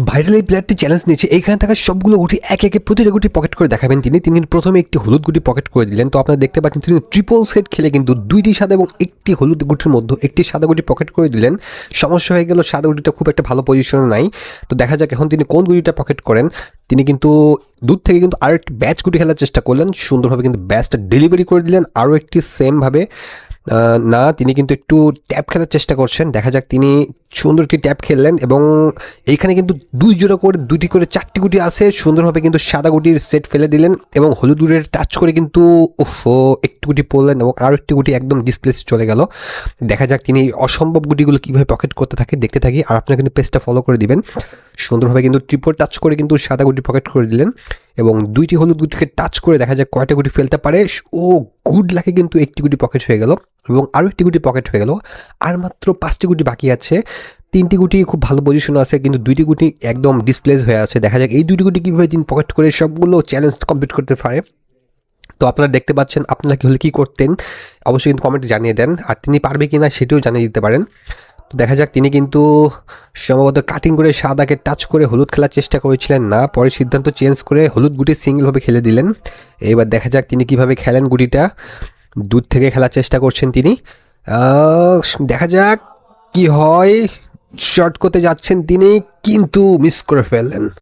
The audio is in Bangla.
ভাইরাল এই প্লেয়ারটি চ্যালেঞ্জ নিয়েছে এইখানে থাকা সবগুলো গুটি একে একে প্রতিটা গুটি পকেট করে দেখাবেন তিনি কিন্তু প্রথমে একটি হলুদ গুটি পকেট করে দিলেন। তো আপনারা দেখতে পাচ্ছেন তিনি ট্রিপল সেট খেলে কিন্তু দুইটি সাদা এবং একটি হলুদ গুটির মধ্যে একটি সাদা গুটি পকেট করে দিলেন। সমস্যা হয়ে গেল, সাদা গুটিটা খুব একটা ভালো পজিশনে নাই। তো দেখা যাক এখন তিনি কোন গুটিটা পকেট করেন। তিনি কিন্তু দূর থেকে কিন্তু আরও একটি ব্যাচ গুটি খেলার চেষ্টা করলেন, সুন্দরভাবে কিন্তু ব্যাচটা ডেলিভারি করে দিলেন আরও একটি সেমভাবে। না, তিনি কিন্তু একটু ট্যাপ খেলার চেষ্টা করছেন। দেখা যাক তিনি সুন্দর একটি ট্যাপ খেললেন এবং এইখানে কিন্তু দুই জোড়া করে দুটি করে চারটি গুটি আছে। সুন্দরভাবে কিন্তু সাদা গুটির সেট ফেলে দিলেন এবং হলুদ গুটির টাচ করে কিন্তু একটি গুটি পড়লেন এবং আরও একটি গুটি একদম ডিসপ্লেসে চলে গেল। দেখা যাক তিনি অসম্ভব গুটিগুলো কীভাবে পকেট করতে থাকে দেখতে থাকি। আর আপনারা কিন্তু পেজটা ফলো করে দিবেন। সুন্দরভাবে কিন্তু ট্রিপল টাচ করে কিন্তু সাদা গুটি পকেট করে দিলেন এবং দুইটি হলুদ গুটিকে টাচ করে দেখা যাক কয়টা গুটি ফেলতে পারে। গুড লাকে কিন্তু একটি গুটি পকেট হয়ে গেল এবং আরও একটি গুটি পকেট হয়ে গেল। আর মাত্র 5টি গুটি বাকি আছে। 3টি গুটি খুব ভালো পজিশনে আছে কিন্তু 2টি গুটি একদম ডিসপ্লেস হয়ে আছে। দেখা যাক এই 2টি গুটি কীভাবে তিনি পকেট করে সবগুলো চ্যালেঞ্জ কমপ্লিট করতে পারে। তো আপনারা দেখতে পাচ্ছেন, আপনারা কি হলে কী করতেন অবশ্যই কিন্তু কমেন্টে জানিয়ে দেন। আর তিনি পারবে কি না সেটিও জানিয়ে দিতে পারেন। তো দেখা যাক তিনি কিন্তু সম্ভবত কাটিং করে সাদাকে টাচ করে হলুদ খেলার চেষ্টা করেছিলেন, না পরে সিদ্ধান্ত চেঞ্জ করে হলুদ গুটি সিঙ্গেলভাবে খেলে দিলেন। এবার দেখা যাক তিনি কিভাবে খেলেন গুটিটা। দূর থেকে খেলার চেষ্টা করছেন তিনি। দেখা যাক কি হয়। শর্ট করতে যাচ্ছেন তিনি কিন্তু মিস করে ফেললেন।